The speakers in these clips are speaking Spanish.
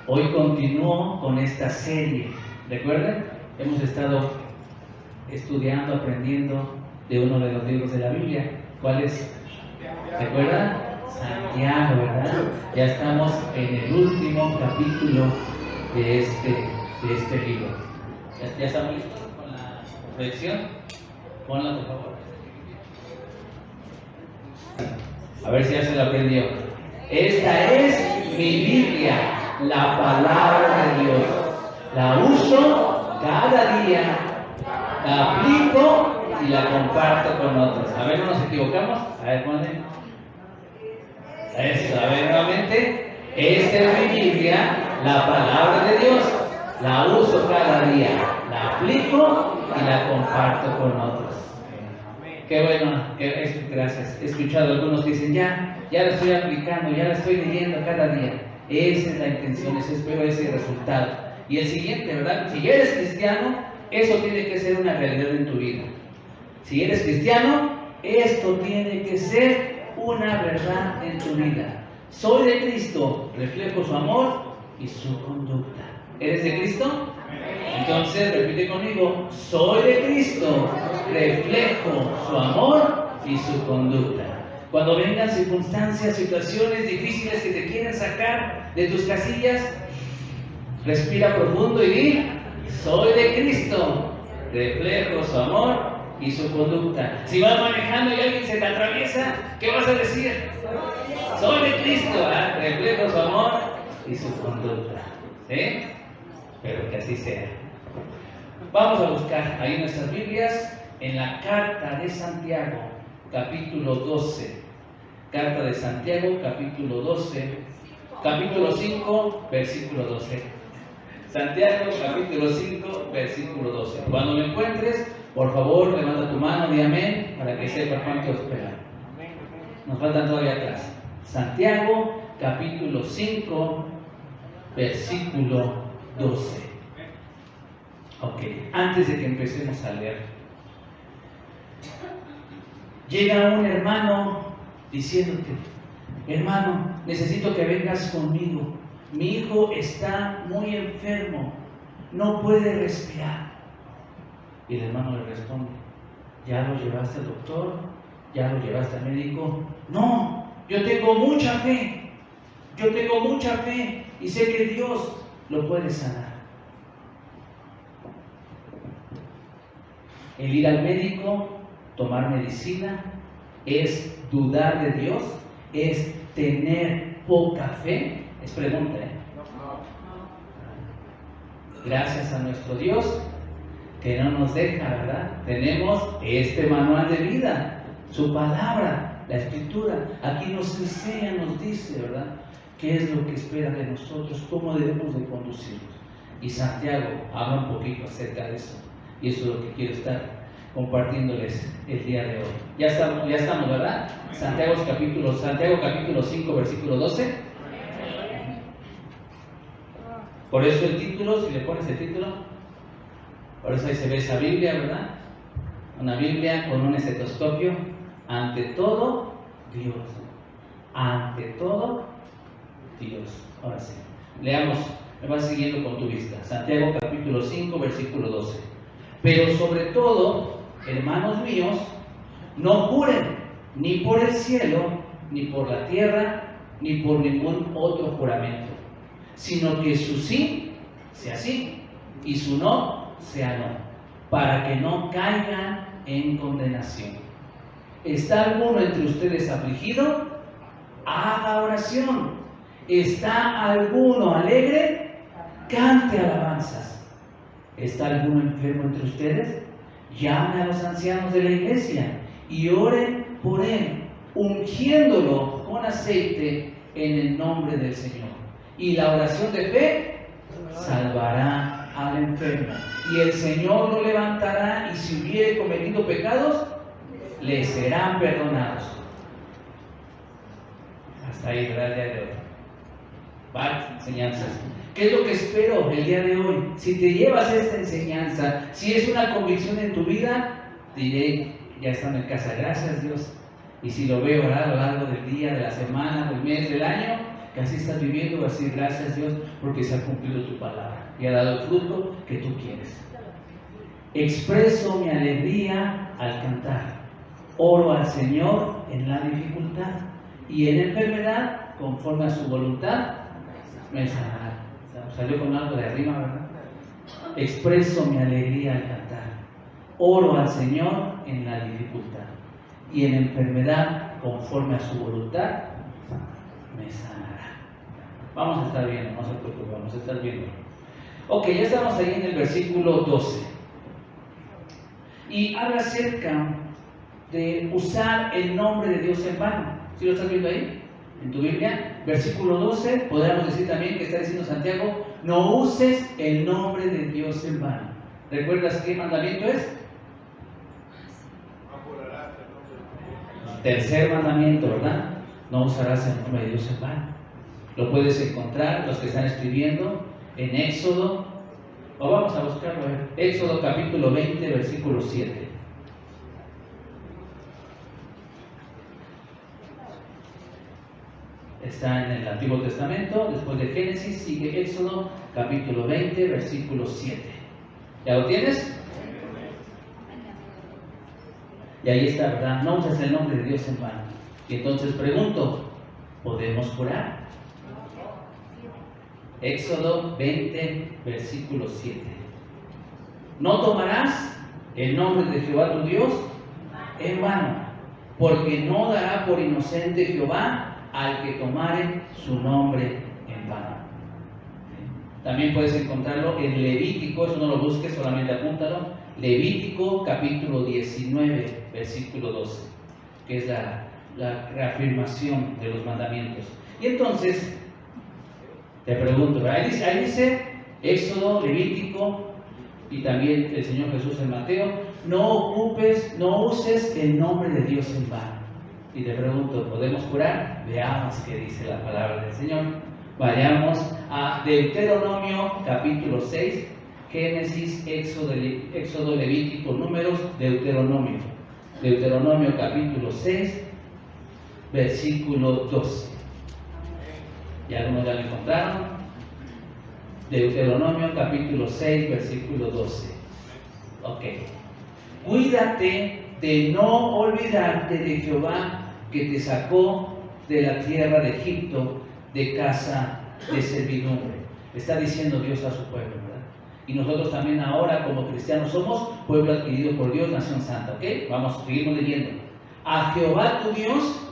Hoy continúo con esta serie. ¿Recuerdan? Hemos estado estudiando, aprendiendo de uno de los libros de la Biblia. ¿Cuál es? ¿Recuerdan? Santiago, ¿verdad? Ya estamos en el último capítulo de este libro. ¿Ya estamos listos con la proyección? Ponla, por favor. A ver si ya se la aprendió. Esta es mi Biblia, la palabra de Dios. La uso cada día, la aplico y la comparto con otros. A ver, ¿no nos equivocamos? A ver, ponle. Eso, a ver, nuevamente. Esta es mi Biblia, la palabra de Dios. La uso cada día, la aplico y la comparto con otros. Qué bueno, gracias. He escuchado a algunos que dicen, ya la estoy aplicando, ya la estoy leyendo cada día. Esa es la intención, espero ese resultado. Y el siguiente, ¿verdad? Si eres cristiano, eso tiene que ser una realidad en tu vida. Si eres cristiano, esto tiene que ser una verdad en tu vida. Soy de Cristo, reflejo su amor y su conducta. ¿Eres de Cristo? Entonces repite conmigo, soy de Cristo, reflejo su amor y su conducta. Cuando vengan circunstancias, situaciones difíciles que te quieren sacar de tus casillas, respira profundo y di, soy de Cristo, reflejo su amor y su conducta. Si vas manejando y alguien se te atraviesa, ¿qué vas a decir? Soy de Cristo, reflejo su amor y su conducta. ¿Sí? Pero que así sea. Vamos a buscar ahí nuestras Biblias en la carta de Santiago, capítulo 12. Carta de Santiago, capítulo 12, capítulo 5, versículo 12. Santiago, capítulo 5, versículo 12. Cuando lo encuentres, por favor, levanta tu mano, di amén, para que sepa cuánto esperar. Nos faltan todavía atrás. Santiago, capítulo 5, versículo 12. Ok, antes de que empecemos a leer, llega un hermano diciéndote, hermano, necesito que vengas conmigo. Mi hijo está muy enfermo, no puede respirar. Y el hermano le responde, ¿ya lo llevaste al doctor? ¿Ya lo llevaste al médico? No, yo tengo mucha fe. Yo tengo mucha fe y sé que Dios lo puede sanar. El ir al médico, tomar medicina, es dudar de Dios, es tener poca fe. Es pregunta, ¿eh? Gracias a nuestro Dios que no nos deja, ¿verdad? Tenemos este manual de vida, su palabra, la escritura. Aquí nos enseña, nos dice, ¿verdad? ¿Qué es lo que espera de nosotros? ¿Cómo debemos de conducirnos? Y Santiago habla un poquito acerca de eso. Y eso es lo que quiero estar compartiéndoles el día de hoy. Ya estamos, ¿verdad? Santiago capítulo 5, versículo 12. Por eso el título, si le pones el título, por eso ahí se ve esa Biblia, ¿verdad? Una Biblia con un estetoscopio. Ante todo, Dios. Ante todo, Dios. Ahora sí. Leamos, me vas siguiendo con tu vista. Santiago capítulo 5, versículo 12. Pero sobre todo, hermanos míos, no juren ni por el cielo, ni por la tierra, ni por ningún otro juramento, sino que su sí sea sí y su no sea no, para que no caigan en condenación. ¿Está alguno entre ustedes afligido? Haga oración. ¿Está alguno alegre? Cante alabanzas. ¿Está alguno enfermo entre ustedes? Llame a los ancianos de la iglesia y oren por él, ungiéndolo con aceite en el nombre del Señor. Y la oración de fe salvará al enfermo, y el Señor lo levantará, y si hubiere cometido pecados, le serán perdonados. Hasta ahí, ¿verdad? El día de hoy. Varias enseñanzas. ¿Qué es lo que espero el día de hoy? Si te llevas esta enseñanza, si es una convicción en tu vida, diré, ya estando en casa, gracias Dios. Y si lo veo, ¿verdad? A lo largo del día, de la semana, del mes, del año, que así estás viviendo, vas a decir gracias Dios porque se ha cumplido tu palabra y ha dado el fruto que tú quieres. Expreso mi alegría al cantar, oro al Señor en la dificultad y en enfermedad, conforme a su voluntad, me sanará. Salió con algo de arriba, ¿verdad? Expreso mi alegría al cantar, oro al Señor en la dificultad y en enfermedad, conforme a su voluntad, me sanará. Vamos a estar viendo, no se preocupen, vamos a estar viendo. Ok, ya estamos ahí en el versículo 12. Y habla acerca de usar el nombre de Dios en vano. ¿Sí lo estás viendo ahí? En tu Biblia, versículo 12, podríamos decir también que está diciendo Santiago, no uses el nombre de Dios en vano. ¿Recuerdas qué mandamiento es? Tercer mandamiento, ¿verdad? No usarás el nombre de Dios en vano. Lo puedes encontrar, los que están escribiendo, en Éxodo, o vamos a buscarlo, Éxodo capítulo 20, versículo 7. Está en el Antiguo Testamento, después de Génesis sigue Éxodo capítulo 20, versículo 7. ¿Ya lo tienes? Y ahí está, ¿verdad? No uses el nombre de Dios en vano. Y entonces pregunto, ¿podemos jurar? Éxodo 20, versículo 7. No tomarás el nombre de Jehová tu Dios en vano, porque no dará por inocente Jehová al que tomare su nombre en vano. También puedes encontrarlo en Levítico, eso no lo busques, solamente apúntalo. Levítico capítulo 19, versículo 12, que es la reafirmación de los mandamientos. Y entonces, te pregunto, ahí dice Éxodo, Levítico y también el Señor Jesús en Mateo, no uses el nombre de Dios en vano. Y te pregunto, ¿podemos jurar? Veamos qué dice la palabra del Señor. Vayamos a Deuteronomio capítulo 6, Génesis, Éxodo, Levítico, Números, Deuteronomio. Deuteronomio capítulo 6, versículo 12. ¿Ya algunos ya lo encontraron? Deuteronomio capítulo 6, versículo 12. Ok. Cuídate de no olvidarte de Jehová que te sacó de la tierra de Egipto, de casa de servidumbre. Está diciendo Dios a su pueblo, ¿verdad? Y nosotros también ahora como cristianos somos pueblo adquirido por Dios, nación santa, ¿ok? Vamos, seguimos leyendo. A Jehová tu Dios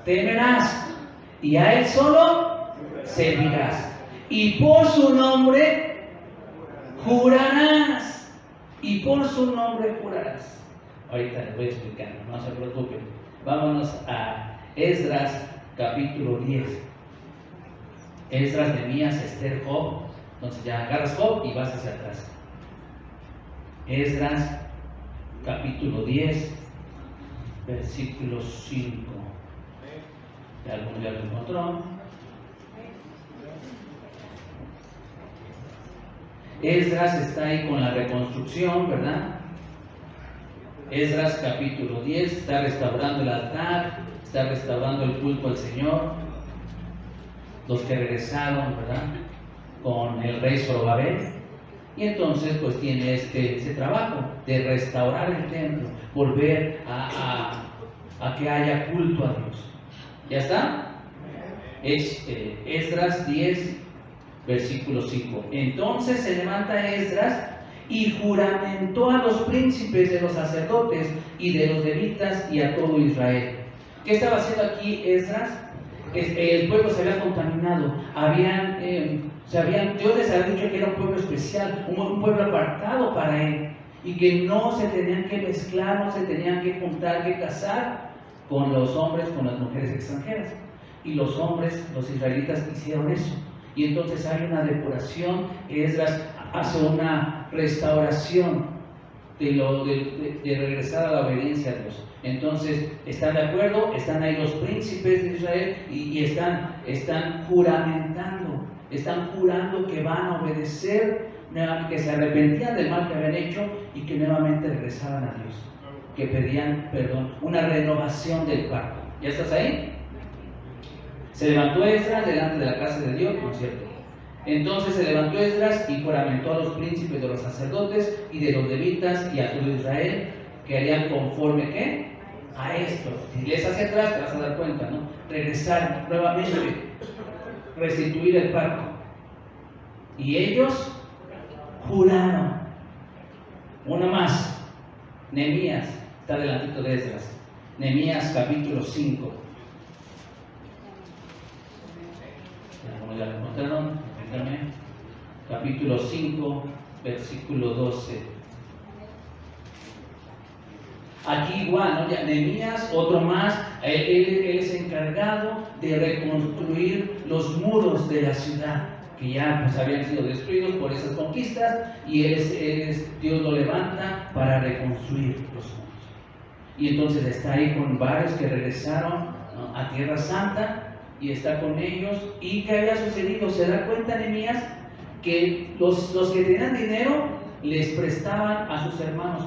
temerás y a Él solo servirás. Y por su nombre jurarás. Y por su nombre jurarás. Ahorita les voy explicando, no se preocupen. Vámonos a Esdras capítulo 10. Esdras, Nehemías, Esther, Job. Entonces ya agarras Job y vas hacia atrás. Esdras capítulo 10, versículo 5. ¿Ya alguno ya lo encontró? Esdras está ahí con la reconstrucción, ¿verdad? Esdras capítulo 10 está restaurando el altar, está restaurando el culto al Señor. Los que regresaron, ¿verdad? Con el rey Zorobabel. Y entonces pues tiene ese trabajo de restaurar el templo, volver a que haya culto a Dios. ¿Ya está? Es Esdras 10, versículo 5. Entonces se levanta Esdras y juramentó a los príncipes de los sacerdotes y de los levitas y a todo Israel. ¿Qué estaba haciendo aquí Esdras? El pueblo se había contaminado, Dios les había dicho que era un pueblo especial, un pueblo apartado para Él, y que no se tenían que mezclar, no se tenían que juntar, que casar con los hombres, con las mujeres extranjeras. Y los hombres, los israelitas, hicieron eso. Y entonces hay una depuración, Esdras hace una restauración de regresar a la obediencia a Dios. Entonces, ¿están de acuerdo? Están ahí los príncipes de Israel y están juramentando, están jurando que van a obedecer, que se arrepentían del mal que habían hecho y que nuevamente regresaban a Dios, que pedían perdón, una renovación del pacto. ¿Ya estás ahí? Se levantó Esdras delante de la casa de Dios, ¿no es cierto? Entonces se levantó Esdras y juramentó a los príncipes de los sacerdotes y de los levitas y a todo Israel que harían conforme, ¿qué? A esto. Si lees hacia atrás te vas a dar cuenta, ¿no? Regresar nuevamente, restituir el pacto. Y ellos juraron. Una más. Nehemías, está delantito de Esdras. Nehemías capítulo 5. Como ya lo encontraron, déjame. Capítulo 5, versículo 12. Aquí igual, ¿no? Nehemías, otro más, él es encargado de reconstruir los muros de la ciudad, que ya pues, habían sido destruidos por esas conquistas, y Dios lo levanta para reconstruir los muros. Y entonces está ahí con varios que regresaron, ¿no?, a Tierra Santa, y está con ellos. ¿Y qué había sucedido? Se da cuenta Nehemías que los que tenían dinero les prestaban a sus hermanos,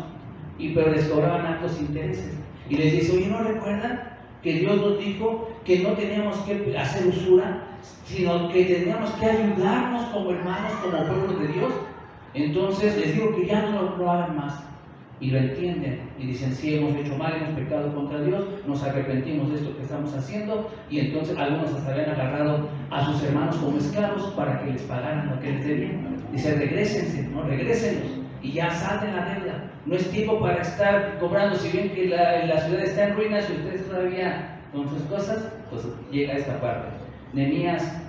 pero les cobraban altos intereses. Y les dice, oye, ¿no recuerdan que Dios nos dijo que no teníamos que hacer usura, sino que teníamos que ayudarnos como hermanos, como pueblo de Dios? Entonces les digo que ya no lo hagan más. Y lo entienden y dicen, sí, hemos hecho mal, hemos pecado contra Dios, nos arrepentimos de esto que estamos haciendo. Y entonces algunos hasta habían agarrado a sus hermanos como esclavos para que les pagaran lo que les debían. Dice, regrésense, ¿no? Regrésenlos y ya salten la deuda. No es tiempo para estar cobrando. Si ven que la ciudad está en ruinas y ustedes todavía con sus cosas, pues llega esta parte. Nehemías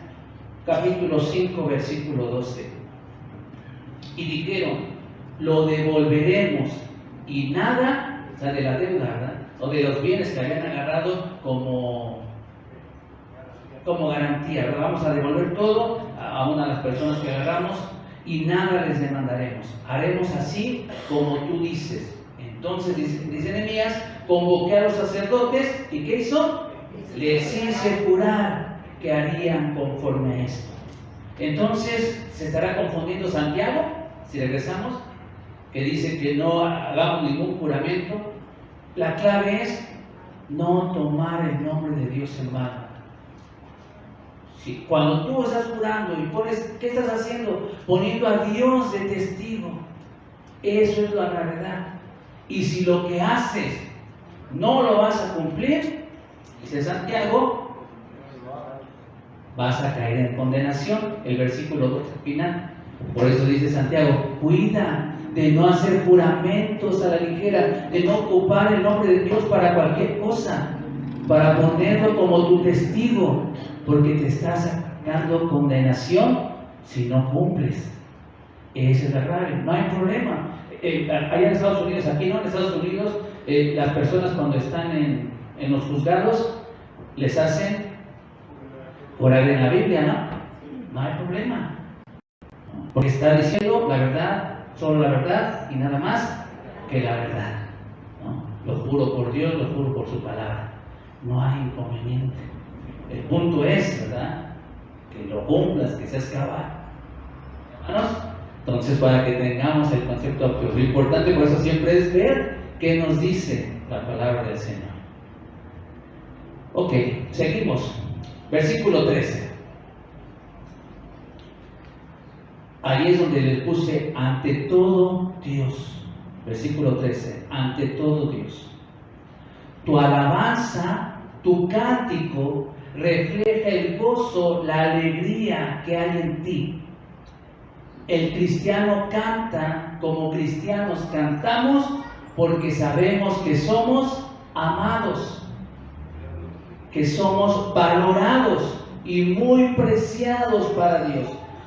capítulo 5 versículo 12. Y dijeron, lo devolveremos, y nada, o sea, de la deuda, ¿verdad?, o de los bienes que habían agarrado como garantía, ¿verdad? Vamos a devolver todo a una de las personas que agarramos y nada les demandaremos. Haremos así como tú dices. Entonces dice Nehemías, convoqué a los sacerdotes y ¿qué hizo? Les hice jurar que harían conforme a esto. Entonces, ¿se estará confundiendo Santiago? Si regresamos, que dice que no hagamos ningún juramento. La clave es no tomar el nombre de Dios en vano. Cuando tú estás jurando y pones, ¿qué estás haciendo? Poniendo a Dios de testigo. Eso es la verdad. Y si lo que haces no lo vas a cumplir, dice Santiago, vas a caer en condenación. El versículo 2 final. Por eso dice Santiago, cuida de no hacer juramentos a la ligera, de no ocupar el nombre de Dios para cualquier cosa, para ponerlo como tu testigo, porque te estás sacando condenación si no cumples. Esa es la clave, no hay problema. Allá en Estados Unidos, aquí no, en Estados Unidos, las personas cuando están en los juzgados, les hacen orar en la Biblia, ¿no? No hay problema. Porque está diciendo la verdad, solo la verdad y nada más que la verdad, ¿no? Lo juro por Dios, lo juro por su palabra. No hay inconveniente. El punto es, ¿verdad?, que lo cumplas, que seas cabal. ¿Hermanos? Entonces, para que tengamos el concepto amplio, lo importante por eso siempre es ver qué nos dice la palabra del Señor. Ok, seguimos. Versículo 13. Ahí es donde les puse ante todo Dios. Versículo 13. Ante todo Dios. Tu alabanza, tu cántico, refleja el gozo, la alegría que hay en ti. El cristiano canta como cristianos cantamos porque sabemos que somos amados, que somos valorados y muy preciados para Dios.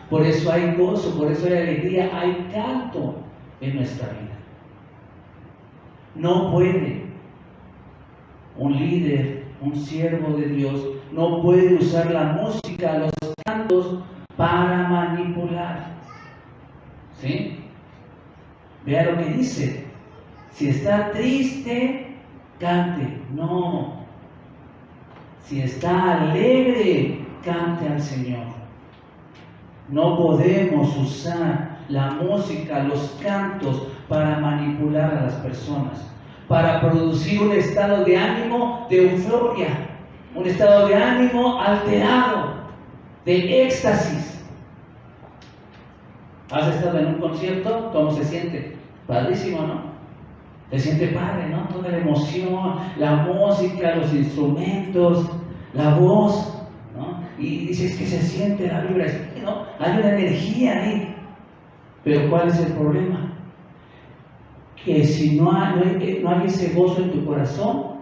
Por eso hay gozo, por eso hay alegría, hay canto en nuestra vida. No puede un líder, un siervo de Dios, no puede usar la música, los cantos para manipular. ¿Sí? Vea lo que dice. Si está triste, cante. No. Si está alegre, cante al Señor. No podemos usar la música, los cantos para manipular a las personas, para producir un estado de ánimo, de euforia. un estado de ánimo alterado, de éxtasis. ¿Has estado en un concierto? ¿Cómo se siente? Padrísimo, ¿no? Se siente padre, ¿no? Toda la emoción, la música, los instrumentos, la voz, ¿no? Y dices que se siente la vibra, ¿no? Hay una energía ahí. Pero ¿cuál es el problema? Que si no hay ese gozo en tu corazón,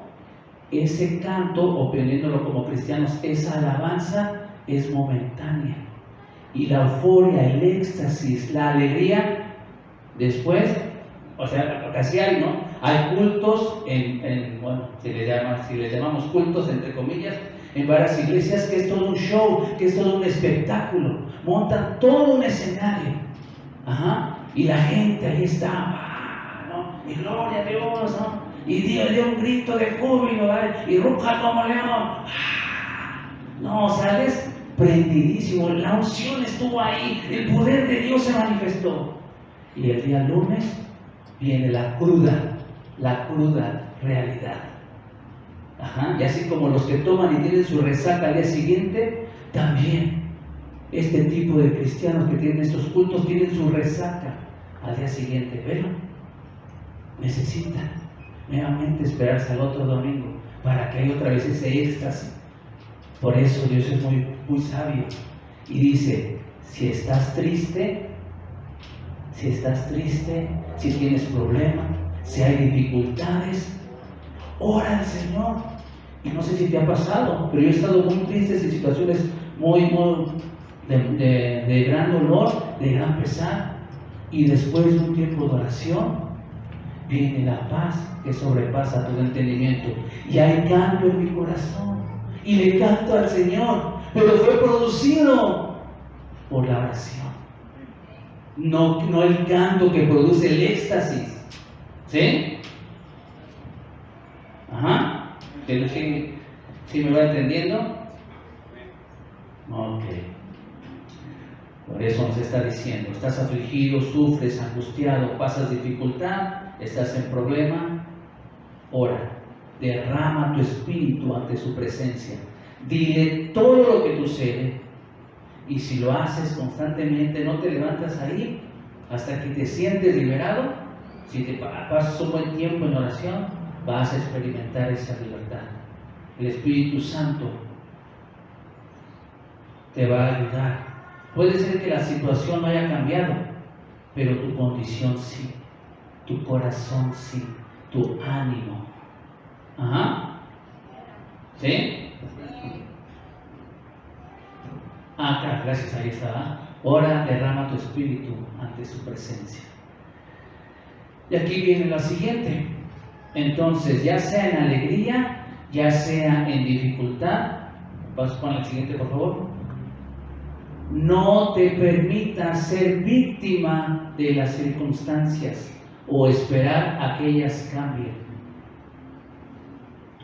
ese canto, o poniéndolo como cristianos, esa alabanza es momentánea. Y la euforia, el éxtasis, la alegría, después, o sea, casi hay, ¿no? Hay cultos, bueno, si les llamamos cultos, entre comillas, en varias iglesias, que es todo un show, que es todo un espectáculo. Montan todo un escenario. Ajá. Y la gente ahí está, ¿no? Y gloria a Dios, ¿no? Y Dios dio un grito de júbilo, ¿vale? Y ruja como león. No, sales prendidísimo. La unción estuvo ahí, el poder de Dios se manifestó. Y el día lunes viene la cruda realidad. Ajá. Y así como los que toman y tienen su resaca al día siguiente, también este tipo de cristianos que tienen estos cultos tienen su resaca al día siguiente, pero necesitan nuevamente esperarse al otro domingo para que haya otra vez ese éxtasis. Por eso Dios es muy, muy sabio y dice: si estás triste, si tienes problemas, si hay dificultades, ora al Señor. Y no sé si te ha pasado, pero yo he estado muy triste en situaciones muy de gran dolor, de gran pesar, y después de un tiempo de oración viene la paz que sobrepasa todo entendimiento, y hay canto en mi corazón y le canto al Señor, pero fue producido por la oración, no el canto que produce el éxtasis. ¿Sí? Ajá. ¿Sí me va entendiendo? Ok. Por eso nos está diciendo: estás afligido, sufres, angustiado, pasas dificultad, estás en problema, ora, derrama tu espíritu ante su presencia, dile todo lo que sucede, y si lo haces constantemente, no te levantas ahí hasta que te sientes liberado. Si te pasas un buen tiempo en oración, vas a experimentar esa libertad. El Espíritu Santo te va a ayudar. Puede ser que la situación no haya cambiado, pero tu condición sí, tu corazón sí, tu ánimo. Ajá. ¿Sí? Acá, gracias, ahí está. Ora, derrama tu espíritu ante su presencia. Y aquí viene la siguiente. Entonces, ya sea en alegría, ya sea en dificultad, vas con la siguiente, por favor. No te permitas ser víctima de las circunstancias o esperar a que ellas cambien.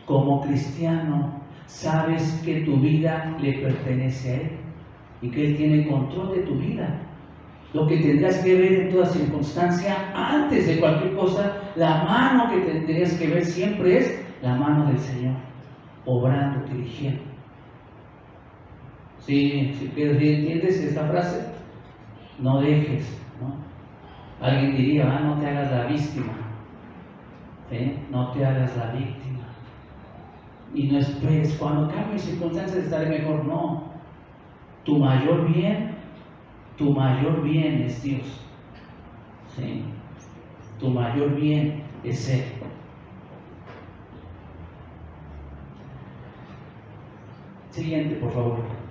Como cristiano, sabes que tu vida le pertenece a Él y que Él tiene control de tu vida. Lo que tendrás que ver en toda circunstancia, antes de cualquier cosa, la mano que tendrías que ver siempre es la mano del Señor, obrando, dirigiendo. ¿Sí entiendes esta frase? No dejes, ¿no? Alguien diría: no te hagas la víctima, ¿sí? No te hagas la víctima. Y no esperes, cuando cambien circunstancias estaré mejor. No, tu mayor bien es Dios, ¿sí? Tu mayor bien es Él. Siguiente, por favor.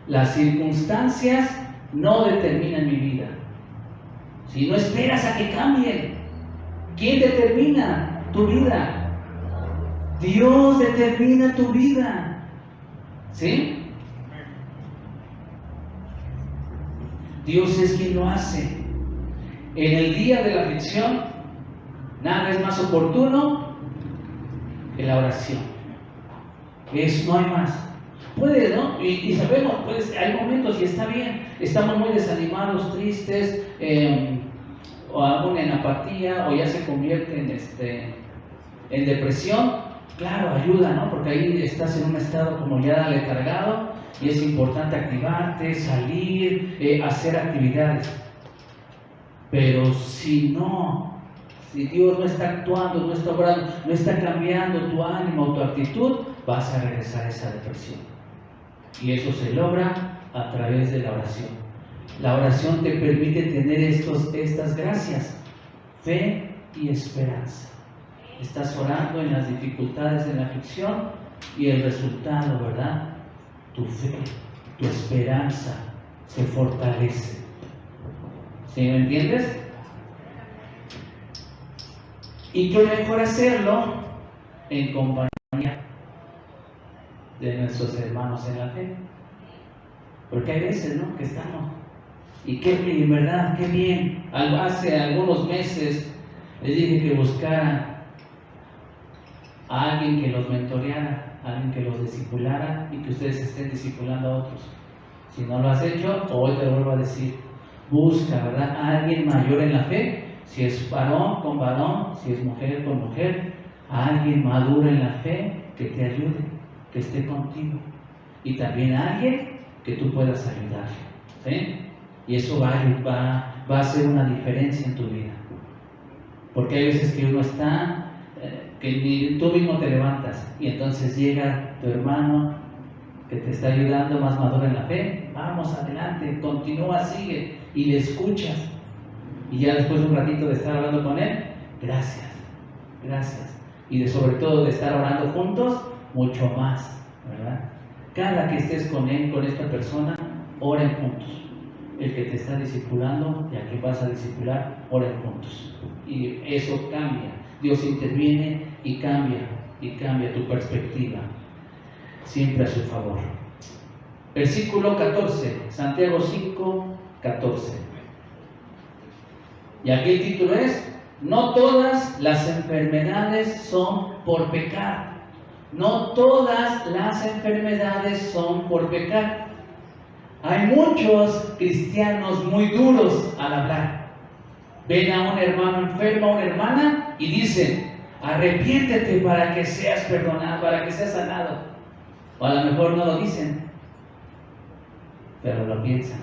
Las circunstancias no determinan mi vida. Si no esperas a que cambien, ¿quién determina tu vida? Dios determina tu vida. ¿Sí? Dios es quien lo hace. En el día de la aflicción, nada es más oportuno que la oración. No hay más. Puede, ¿no? Y sabemos, pues hay momentos y está bien. Estamos muy desanimados, tristes, o aún en apatía, o ya se convierte en depresión. claro, ayuda, ¿no? Porque ahí estás en un estado como ya letargado y es importante activarte, salir, hacer actividades. Pero si Dios no está actuando, no está obrando, no está cambiando tu ánimo, tu actitud, vas a regresar a esa depresión. Y eso se logra a través de la oración. La oración te permite tener estas gracias, fe y esperanza. Estás orando en las dificultades, en la aflicción, y el resultado, ¿verdad? Tu fe, tu esperanza se fortalece. ¿Sí me entiendes? Y qué mejor hacerlo en compañía de nuestros hermanos en la fe. Porque hay veces, ¿no?, que estamos, y qué bien, ¿verdad? Qué bien. Hace algunos meses les dije que buscaran a alguien que los mentoreara, a alguien que los discipulara y que ustedes estén discipulando a otros. Si no lo has hecho, hoy te lo vuelvo a decir, busca, ¿verdad?, a alguien mayor en la fe, si es varón con varón, si es mujer con mujer, a alguien maduro en la fe que te ayude, que esté contigo, y también a alguien que tú puedas ayudar, ¿sí? Y eso va a hacer una diferencia en tu vida, porque hay veces que uno está, que ni tú mismo te levantas, y entonces llega tu hermano que te está ayudando, más maduro en la fe, vamos adelante, continúa, sigue, y le escuchas, y ya después de un ratito de estar hablando con él, gracias, y sobre todo de estar orando juntos, mucho más, ¿verdad? Cada que estés con él, con esta persona, oren juntos. El que te está discipulando y a quien vas a discipular, oren juntos. Y eso cambia. Dios interviene y cambia tu perspectiva. Siempre a su favor. Versículo 14, Santiago 5, 14. Y aquí el título es: no todas las enfermedades son por pecar. No todas las enfermedades son por pecar. Hay muchos cristianos muy duros al hablar. Ven a un hermano enfermo, a una hermana, y dicen: arrepiéntete para que seas perdonado, para que seas sanado. O a lo mejor no lo dicen, pero lo piensan.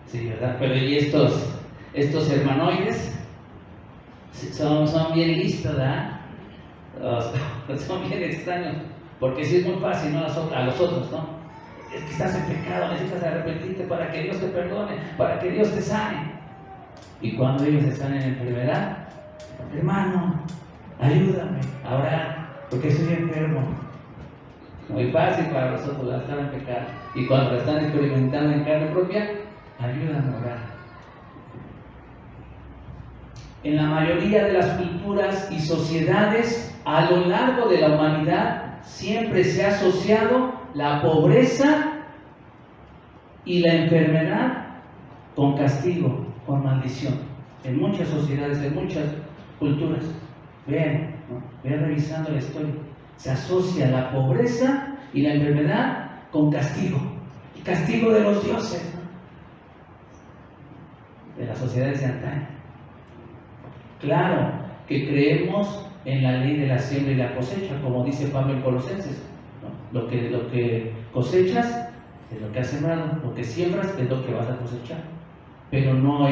Sí, ¿verdad? Pero y estos hermanoides son bien listos, ¿verdad? Son bien extraños, porque sí es muy fácil, ¿no?, a los otros, ¿no? Es que estás en pecado, necesitas arrepentirte para que Dios te perdone, para que Dios te sane. Y cuando ellos están en enfermedad, hermano, ayúdame a orar, porque estoy enfermo. Muy fácil para nosotros estar en pecado. Y cuando lo están experimentando en carne propia, ayúdame a orar. En la mayoría de las culturas y sociedades a lo largo de la humanidad siempre se ha asociado la pobreza y la enfermedad con castigo, con maldición. En muchas sociedades, en muchas culturas. Vean, ¿no?, vean revisando la historia. Se asocia la pobreza y la enfermedad con castigo. El castigo de los dioses, ¿no?, de las sociedades de antaño. Claro que creemos en la ley de la siembra y la cosecha, como dice Pablo en Colosenses, ¿no? Lo que cosechas es lo que has sembrado, lo que siembras es lo que vas a cosechar. Pero no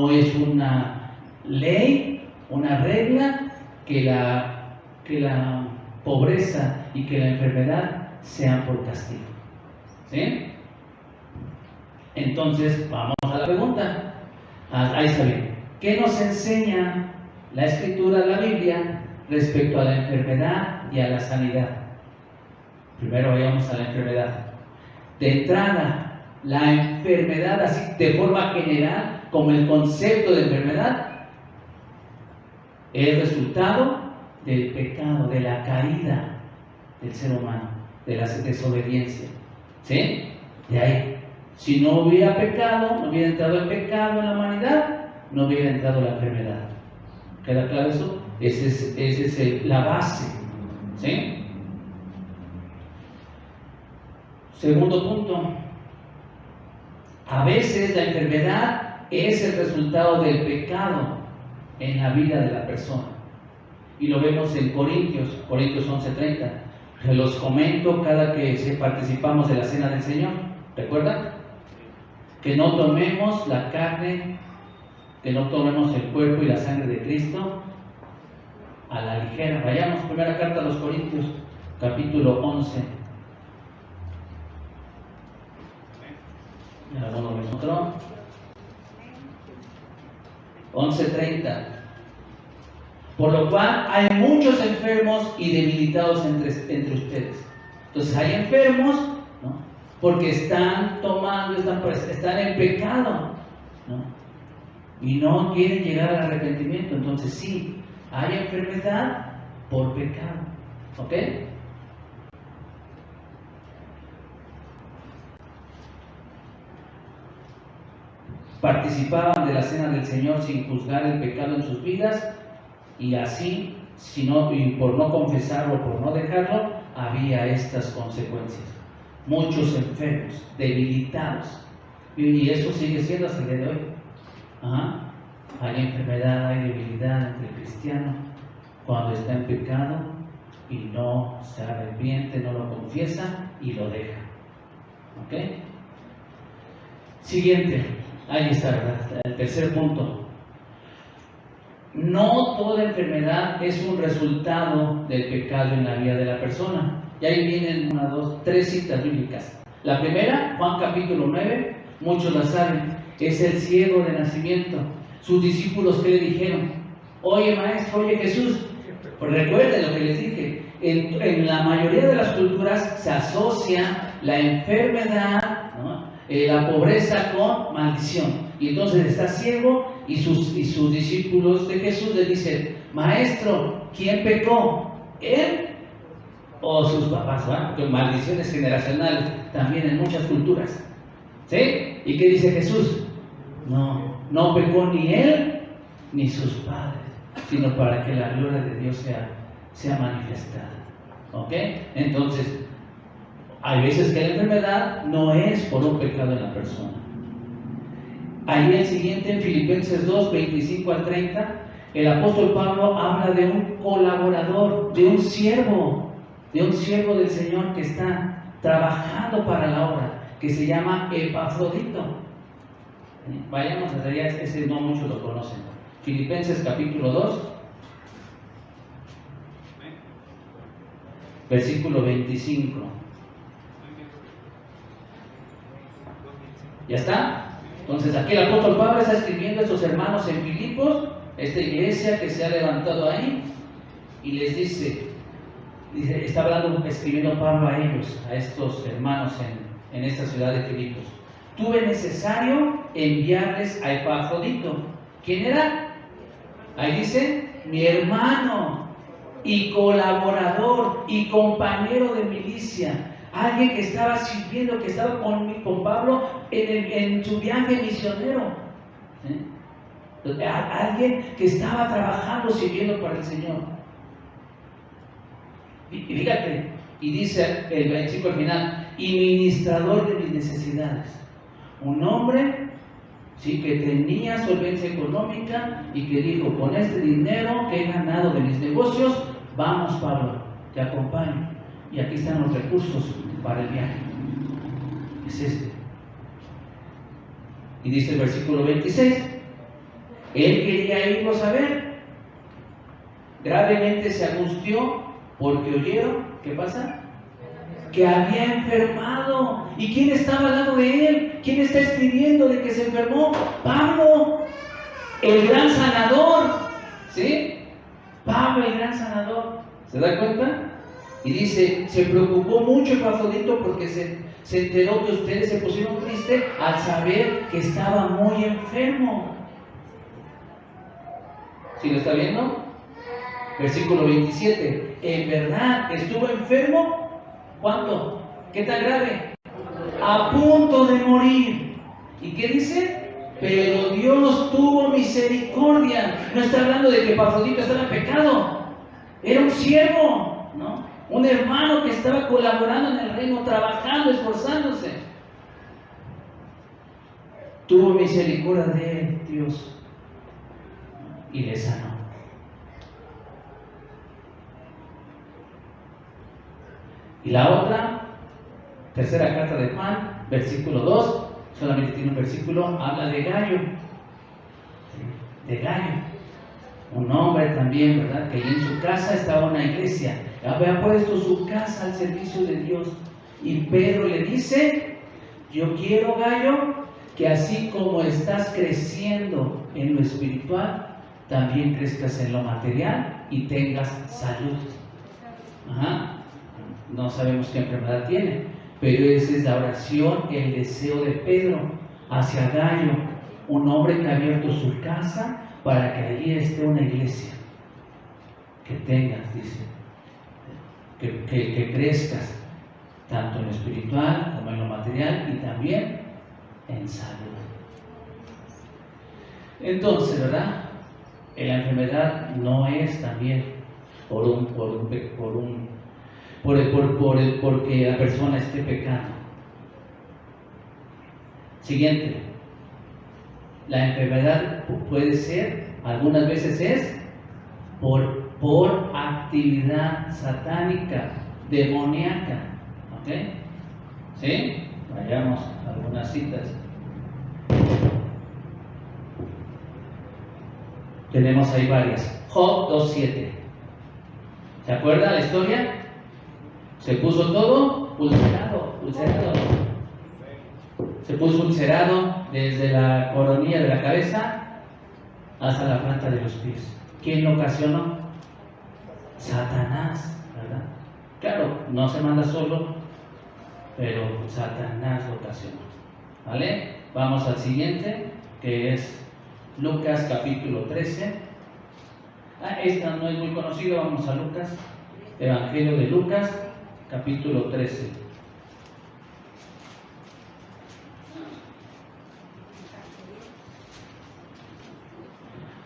es una ley, una regla que la pobreza y que la enfermedad sean por castigo. ¿Sí? Entonces, vamos a la pregunta. Ahí está bien. ¿Qué nos enseña la Escritura, la Biblia, respecto a la enfermedad y a la sanidad? Primero vayamos a la enfermedad. De entrada, la enfermedad, así de forma general, como el concepto de enfermedad, es resultado del pecado, de la caída del ser humano, de la desobediencia. ¿Sí? De ahí. Si no hubiera pecado, no hubiera entrado el pecado en la humanidad, no hubiera entrado la enfermedad. ¿Queda claro eso? Esa es la base. ¿Sí? Segundo punto. A veces la enfermedad es el resultado del pecado en la vida de la persona. Y lo vemos en Corintios 11:30. Se los comento cada que participamos de la cena del Señor. ¿Recuerdan? Que no tomemos la carne, que no tomemos el cuerpo y la sangre de Cristo a la ligera. Vayamos, primera carta a los Corintios, capítulo 11. ¿Alguno me encontró? 11:30. Por lo cual hay muchos enfermos y debilitados entre ustedes. Entonces hay enfermos, ¿no? Porque están tomando, están en pecado, ¿no? Y no quieren llegar al arrepentimiento. Entonces sí, hay enfermedad por pecado. ¿Ok? Participaban de la cena del Señor sin juzgar el pecado en sus vidas, y así, y por no confesarlo o por no dejarlo, había estas consecuencias. Muchos enfermos, debilitados, y eso sigue siendo hasta el día de hoy. Hay enfermedad, hay debilidad entre el cristiano cuando está en pecado y no se arrepiente, no lo confiesa y lo deja. ¿Ok? Siguiente, ahí está, ¿verdad? El tercer punto. No toda enfermedad es un resultado del pecado en la vida de la persona. Y ahí vienen 3 citas bíblicas. La primera, Juan capítulo 9, muchos la saben, es el ciego de nacimiento. Sus discípulos, ¿qué le dijeron? Oye maestro, oye Jesús. Pues recuerden lo que les dije. En la mayoría de las culturas se asocia la enfermedad, ¿no? La pobreza con maldición. Y entonces está ciego y sus discípulos de Jesús le dicen: maestro, ¿quién pecó? ¿Él o sus papás? Porque maldiciones generacionales también en muchas culturas. ¿Sí? ¿Y qué dice Jesús? No pecó ni él ni sus padres, sino para que la gloria de Dios sea manifestada. ¿Ok? Entonces, hay veces que la enfermedad no es por un pecado en la persona. Ahí el siguiente, en Filipenses 2, 25 al 30, el apóstol Pablo habla de un colaborador, de un siervo del Señor que está trabajando para la obra, que se llama Epafrodito. Vayamos hasta allá, ese no muchos lo conocen. Filipenses capítulo 2, versículo 25. ¿Ya está? Entonces aquí el apóstol Pablo está escribiendo a estos hermanos en Filipos, esta iglesia que se ha levantado ahí, y les dice, está escribiendo Pablo a ellos, a estos hermanos en esta ciudad de Filipos: tuve necesario enviarles a Epafrodito. ¿Quién era? Ahí dice: mi hermano y colaborador y compañero de milicia. Alguien que estaba sirviendo, que estaba con Pablo en su viaje misionero. ¿Sí? Alguien que estaba trabajando, sirviendo para el Señor. Y fíjate, y dice el versículo final: y ministrador de mis necesidades. Un hombre, sí, que tenía solvencia económica y que dijo: con este dinero que he ganado de mis negocios, vamos Pablo, te acompaño. Y aquí están los recursos para el viaje. Es este. Y dice el versículo 26: él quería irlos a ver. Gravemente se angustió porque oyeron, ¿qué pasa? Que había enfermado. ¿Y quién estaba al lado de él? ¿Quién está escribiendo de que se enfermó? Pablo, el gran sanador. ¿Sí? Pablo, el gran sanador. ¿Se da cuenta? Y dice: se preocupó mucho Epafrodito porque se enteró que ustedes se pusieron tristes al saber que estaba muy enfermo. ¿Sí lo está viendo? Versículo 27. En verdad estuvo enfermo. ¿Cuánto? ¿Qué tan grave? A punto de morir. ¿Y qué dice? Pero Dios tuvo misericordia. No está hablando de que Epafrodito estaba en pecado. Era un siervo, ¿no? Un hermano que estaba colaborando en el reino, trabajando, esforzándose. Tuvo misericordia de él, Dios, y le sanó. Y la otra, tercera carta de Juan, versículo 2, solamente tiene un versículo, habla de Gayo. ¿Sí? De Gayo. Un hombre también, ¿verdad? Que en su casa estaba una iglesia. Había puesto su casa al servicio de Dios. Y Pedro le dice, yo quiero, Gayo, que así como estás creciendo en lo espiritual, también crezcas en lo material y tengas salud. Ajá. No sabemos qué enfermedad tiene, pero esa es la oración, el deseo de Pedro hacia Gayo, un hombre que ha abierto su casa para que allí esté una iglesia. Que tengas, dice, que crezcas tanto en lo espiritual como en lo material y también en salud. Entonces, ¿verdad? La enfermedad no es también porque la persona esté pecando. Siguiente. La enfermedad puede ser, algunas veces es por actividad satánica, demoníaca. ¿Ok? ¿Sí? Vayamos a algunas citas. Tenemos ahí varias. Job 2:7. ¿Se acuerda la historia? Se puso todo ulcerado. Se puso ulcerado desde la coronilla de la cabeza hasta la planta de los pies. ¿Quién lo ocasionó? Satanás, ¿verdad? Claro, no se manda solo, pero Satanás lo ocasionó. ¿Vale? Vamos al siguiente, que es Lucas capítulo 13. Esta no es muy conocida, vamos a Lucas. Evangelio de Lucas, capítulo 13.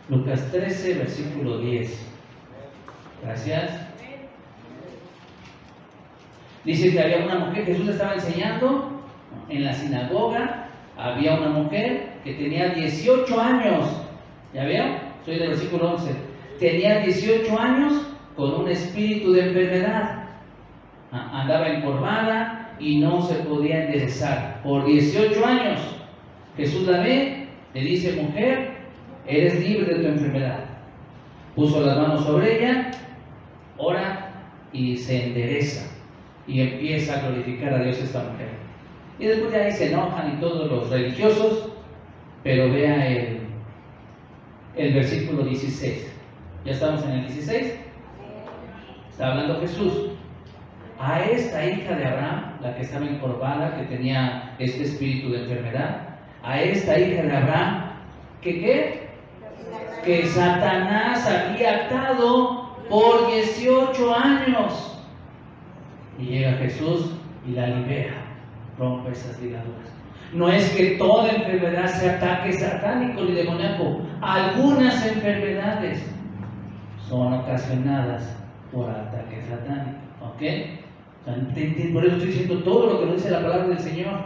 Lucas 13, versículo 10. Gracias. Dice que había una mujer, Jesús estaba enseñando en la sinagoga, había una mujer que tenía 18 años. ¿Ya vieron? Soy del versículo 11. Tenía 18 años con un espíritu de enfermedad. Andaba encorvada y no se podía enderezar. Por 18 años. Jesús la ve, le dice, mujer, eres libre de tu enfermedad. Puso las manos sobre ella, ora y se endereza. Y empieza a glorificar a Dios esta mujer. Y después de ahí se enojan y todos los religiosos, pero vea el versículo 16. ¿Ya estamos en el 16? Está hablando Jesús. A esta hija de Abraham, la que estaba encorvada, que tenía este espíritu de enfermedad, a esta hija de Abraham, que Satanás había atado por 18 años. Y llega Jesús y la libera, rompe esas ligaduras. No es que toda enfermedad sea ataque satánico ni demoníaco. Algunas enfermedades son ocasionadas por ataque satánico. ¿Ok? Por eso estoy diciendo todo lo que nos dice la palabra del Señor.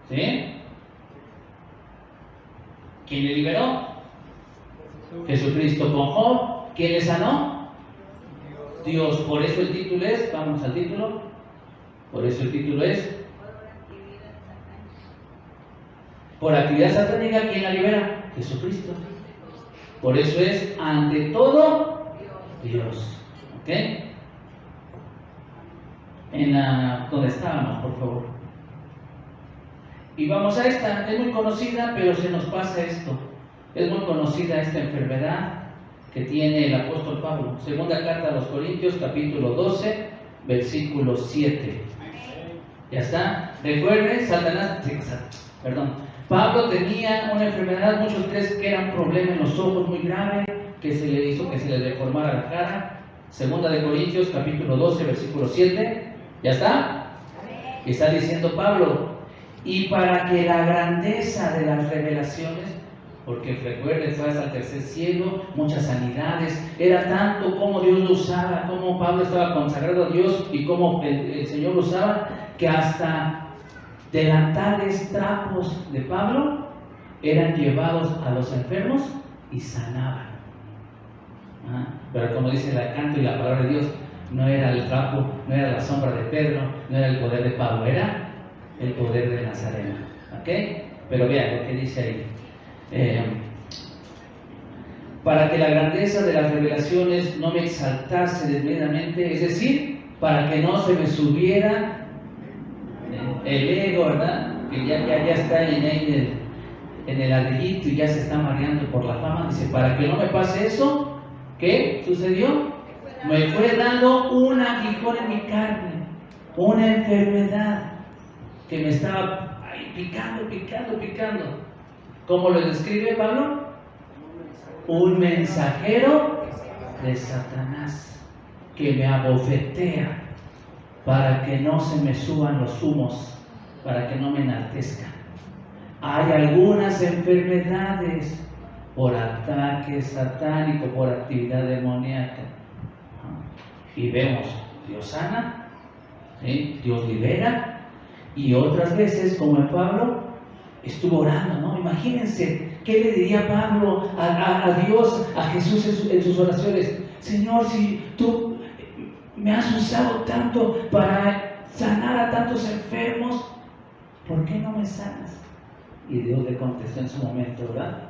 ¿Sí? ¿Quién le liberó? Jesucristo. Con Job, ¿quién le sanó? Dios. Por eso el título es, vamos al título. Por eso el título es, por actividad satánica, ¿quién la libera? Jesucristo. Por eso es, ante todo, Dios. ¿Ok? Donde estábamos, por favor. Y vamos a esta, es muy conocida, pero se nos pasa esto. Es muy conocida esta enfermedad que tiene el apóstol Pablo. Segunda carta a los Corintios, capítulo 12, versículo 7. ¿Ya está? Recuerden, Pablo tenía una enfermedad, muchos creen que era un problema en los ojos muy grave, que se le hizo que se le deformara la cara. Segunda de Corintios, capítulo 12, versículo 7. ¿Ya está? Está diciendo Pablo, y para que la grandeza de las revelaciones, porque recuerden, fue hasta el tercer cielo, muchas sanidades, era tanto como Dios lo usaba, como Pablo estaba consagrado a Dios y como el Señor lo usaba, que hasta delantales, trapos de Pablo eran llevados a los enfermos y sanaban. Pero como dice el canto y la palabra de Dios, No era el trapo, no era la sombra de Pedro, no era el poder de Pablo, era el poder de Nazareno. ¿Ok? Pero vean lo que dice ahí. Para que la grandeza de las revelaciones no me exaltase desmedidamente, es decir, para que no se me subiera el ego, ¿verdad? Que ya está en el ladrillito y ya se está mareando por la fama. Dice, para que no me pase eso, ¿qué sucedió? Me fue dando un aguijón en mi carne, una enfermedad que me estaba ahí picando. ¿Cómo lo describe Pablo? Un mensajero de Satanás que me abofetea para que no se me suban los humos, para que no me enaltezca. Hay algunas enfermedades por ataque satánico, por actividad demoníaca. Y vemos, Dios sana, ¿sí? Dios libera, y otras veces, como en Pablo, estuvo orando, ¿no? Imagínense, ¿qué le diría Pablo a Dios, a Jesús en sus oraciones? Señor, si tú me has usado tanto para sanar a tantos enfermos, ¿por qué no me sanas? Y Dios le contestó en su momento, ¿verdad?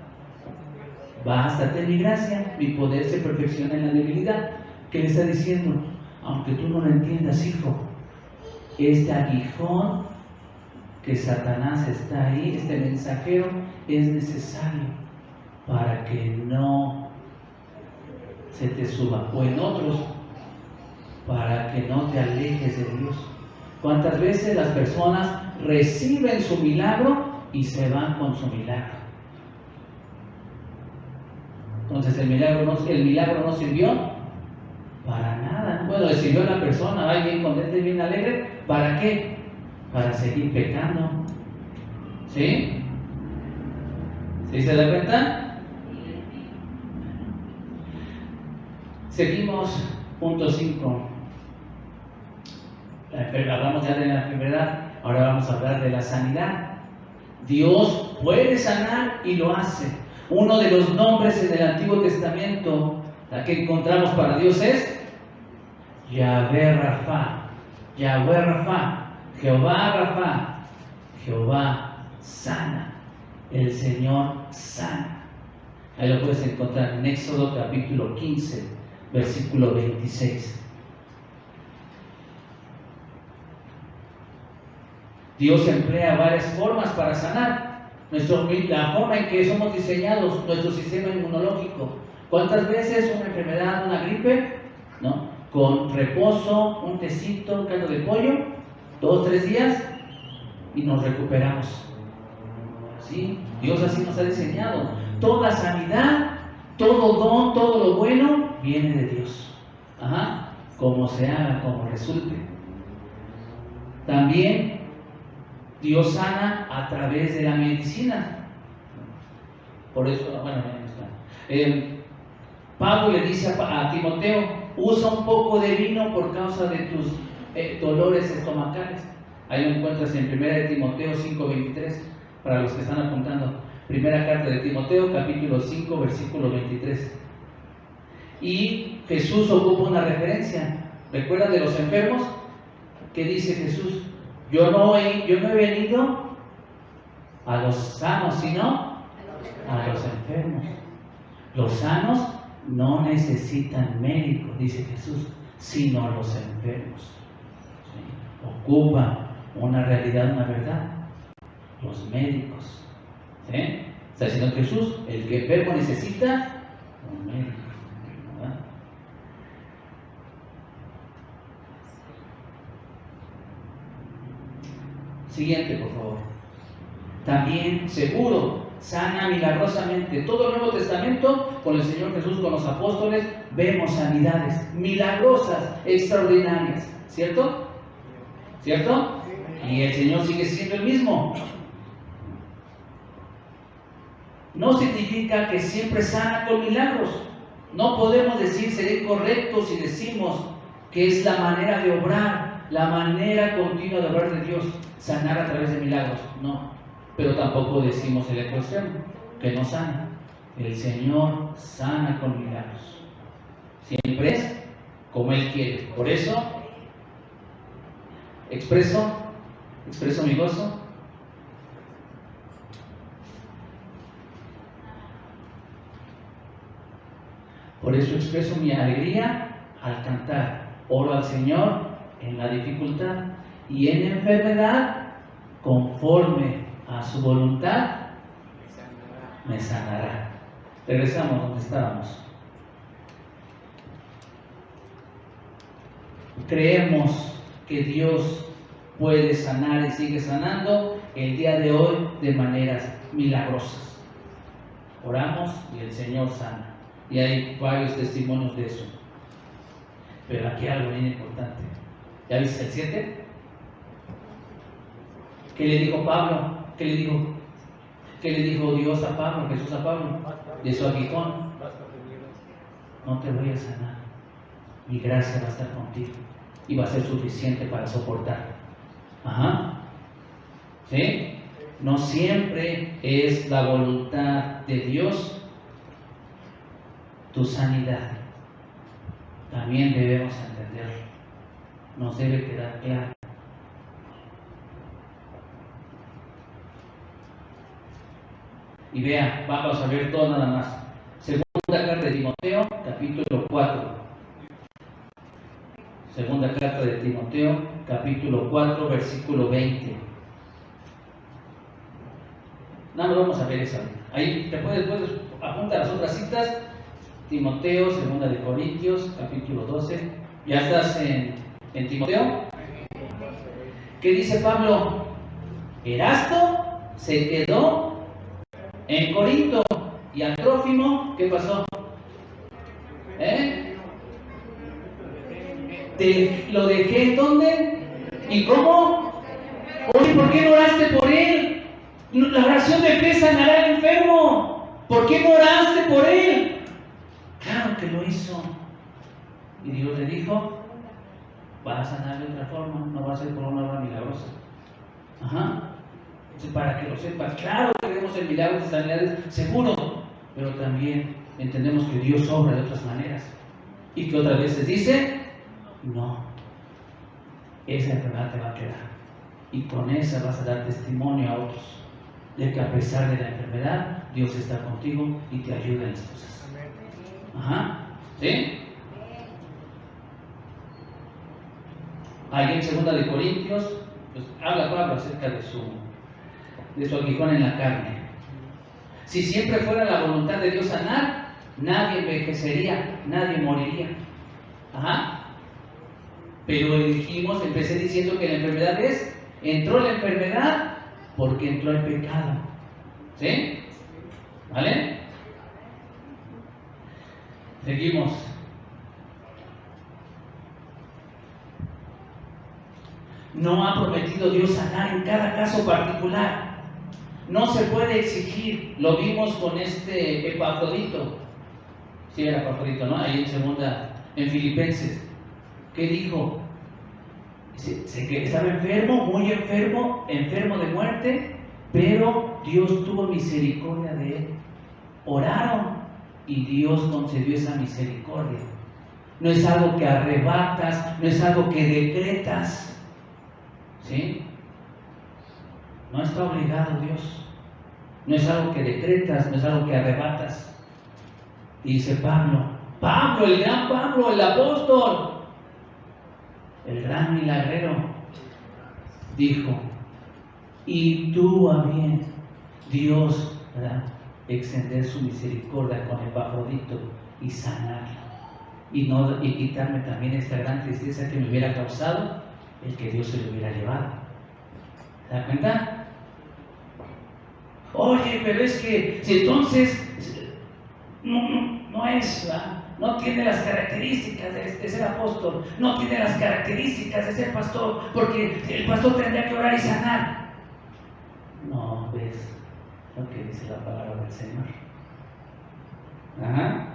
Bástate mi gracia, mi poder se perfecciona en la debilidad. ¿Qué le está diciendo? Aunque tú no lo entiendas, hijo, este aguijón que Satanás está ahí, este mensajero, es necesario para que no se te suba. O en otros, para que no te alejes de Dios. ¿Cuántas veces las personas reciben su milagro y se van con su milagro? Entonces el milagro no sirvió para nada. Bueno, le sirvió a la persona, va bien contenta y bien alegre. ¿Para qué? Para seguir pecando. ¿Sí? ¿Sí se da cuenta? Seguimos, punto 5. Hablamos ya de la enfermedad, ahora vamos a hablar de la sanidad. Dios puede sanar y lo hace. Uno de los nombres en el Antiguo Testamento que encontramos para Dios es Yahvé Rafa. Yahvé Rafa, Jehová Rafa, Jehová sana. El Señor sana. Ahí lo puedes encontrar en Éxodo capítulo 15, versículo 26. Dios emplea varias formas para sanar. La forma en que somos diseñados, nuestro sistema inmunológico. ¿Cuántas veces una enfermedad, una gripe, ¿no? Con reposo, un tecito, un caldo de pollo, 2 o 3 días y nos recuperamos? ¿Sí? Dios así nos ha diseñado. Toda sanidad, todo don, todo lo bueno viene de Dios. Como se haga, como resulte. También Dios sana a través de la medicina. Por eso, bueno, Pablo le dice a Timoteo, usa un poco de vino por causa de tus dolores estomacales. Ahí lo encuentras en 1 Timoteo 5:23, para los que están apuntando. Primera carta de Timoteo, capítulo 5, versículo 23. Y Jesús ocupa una referencia. ¿Recuerdan de los enfermos? ¿Qué dice Jesús? Yo no he venido a los sanos, sino a los enfermos. Los sanos no necesitan médico, dice Jesús, sino los enfermos. ¿Sí? Ocupan una realidad, una verdad. Los médicos. ¿Sí? Está diciendo Jesús, el que enfermo necesita un médico. ¿Verdad? Siguiente, por favor. También seguro sana milagrosamente. Todo el Nuevo Testamento, con el Señor Jesús, con los apóstoles, vemos sanidades milagrosas, extraordinarias. ¿Cierto? ¿Cierto? Y el Señor sigue siendo el mismo. No significa que siempre sana con milagros. No podemos decir, seré incorrectos si decimos que es la manera de obrar, la manera continua de obrar de Dios, sanar a través de milagros. No, pero tampoco decimos el extremo, que no sana. El Señor sana con milagros. Siempre es como Él quiere. Por eso, expreso mi gozo. Por eso expreso mi alegría al cantar. Oro al Señor en la dificultad y en enfermedad, conforme a su voluntad, me sanará. Regresamos donde estábamos. Creemos que Dios puede sanar y sigue sanando el día de hoy de maneras milagrosas. Oramos y el Señor sana. Y hay varios testimonios de eso. Pero aquí algo bien importante. ¿Ya viste el 7? ¿Qué le dijo Pablo? ¿Qué le dijo Dios a Pablo, Jesús a Pablo? De su aguijón. No te voy a sanar. Mi gracia va a estar contigo. Y va a ser suficiente para soportar. Ajá. ¿Sí? No siempre es la voluntad de Dios tu sanidad. También debemos entenderlo. Nos debe quedar claro. Y vea, vamos a ver todo nada más. Segunda carta de Timoteo, capítulo 4. Segunda carta de Timoteo, capítulo 4, versículo 20. Nada más vamos a ver esa. Ahí te puedes apuntar las otras citas. Timoteo, segunda de Corintios, capítulo 12. ¿Ya estás en Timoteo? ¿Qué dice Pablo? Erasto se quedó en Corinto y a Trófimo, ¿qué pasó? ¿Lo dejé en dónde? ¿Y cómo? Oye, ¿por qué no oraste por él? La oración de fe sanará al enfermo. ¿Por qué no oraste por él? Claro que lo hizo. Y Dios le dijo, va a sanar de otra forma, no va a ser por una obra milagrosa. Ajá. Entonces, para que lo sepas, claro que queremos el milagro de sanidades, seguro, pero también entendemos que Dios obra de otras maneras. Y que otras veces dice, no, esa enfermedad te va a quedar. Y con esa vas a dar testimonio a otros de que a pesar de la enfermedad, Dios está contigo y te ayuda en las cosas. Ajá, ¿sí? Ahí en segunda de Corintios, pues habla Pablo acerca de su aguijón en la carne. Si siempre fuera la voluntad de Dios sanar, nadie envejecería, nadie moriría. Ajá. Pero empecé diciendo que la enfermedad entró la enfermedad porque entró el pecado. ¿Sí? ¿Vale? Seguimos. No ha prometido Dios sanar en cada caso particular. No se puede exigir. Lo vimos con Epafrodito. Sí, era Epafrodito, ¿no? Ahí en Filipenses. ¿Qué dijo? Que estaba enfermo, muy enfermo, enfermo de muerte, pero Dios tuvo misericordia de él. Oraron y Dios concedió esa misericordia. No es algo que arrebatas, no es algo que decretas. ¿Sí? No está obligado Dios. No es algo que decretas, no es algo que arrebatas. Dice Pablo, el gran Pablo, el apóstol, el gran milagrero, dijo, y tuvo a bien Dios, ¿verdad?, extender su misericordia con Epafrodito y sanarlo y quitarme también esta gran tristeza que me hubiera causado el que Dios se lo hubiera llevado. ¿Se da cuenta? Oye, pero es que si entonces no es, ¿verdad?, no tiene las características de ser apóstol, no tiene las características de ser pastor, porque el pastor tendría que orar y sanar. No, ves lo que dice la palabra del Señor. Ajá.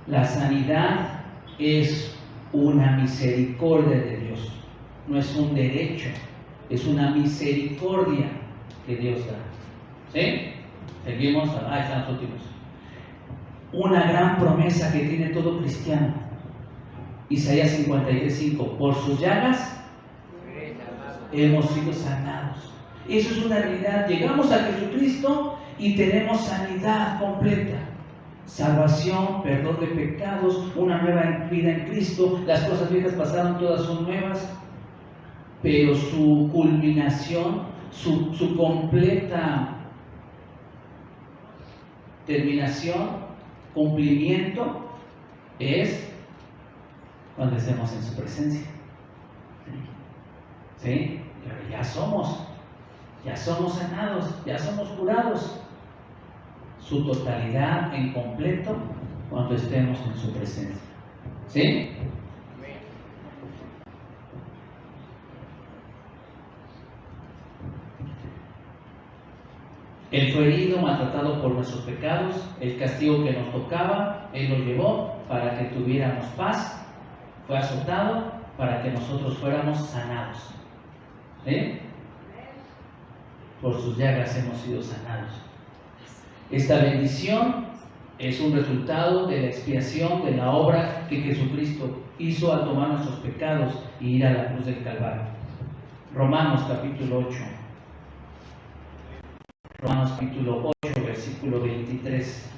La sanidad es una misericordia de Dios, no es un derecho, es una misericordia que Dios da. ¿Sí? Seguimos. Están los últimos. una gran promesa que tiene todo cristiano. Isaías 53:5, por sus llagas hemos sido sanados. Eso es una realidad. Llegamos a Jesucristo y tenemos sanidad completa. Salvación, perdón de pecados, una nueva vida en Cristo. Las cosas viejas pasaron, todas son nuevas. Pero su culminación, su completa terminación, cumplimiento, es cuando estemos en su presencia. ¿Sí? Pero ya somos sanados, ya somos curados. Su totalidad en completo cuando estemos en su presencia. ¿Sí? Él fue herido, maltratado por nuestros pecados, el castigo que nos tocaba, Él lo llevó para que tuviéramos paz, fue azotado para que nosotros fuéramos sanados. ¿Sí? Por sus llagas hemos sido sanados. Esta bendición es un resultado de la expiación, de la obra que Jesucristo hizo al tomar nuestros pecados y ir a la cruz del Calvario. Romanos capítulo 8. Romanos capítulo 8, versículo 23.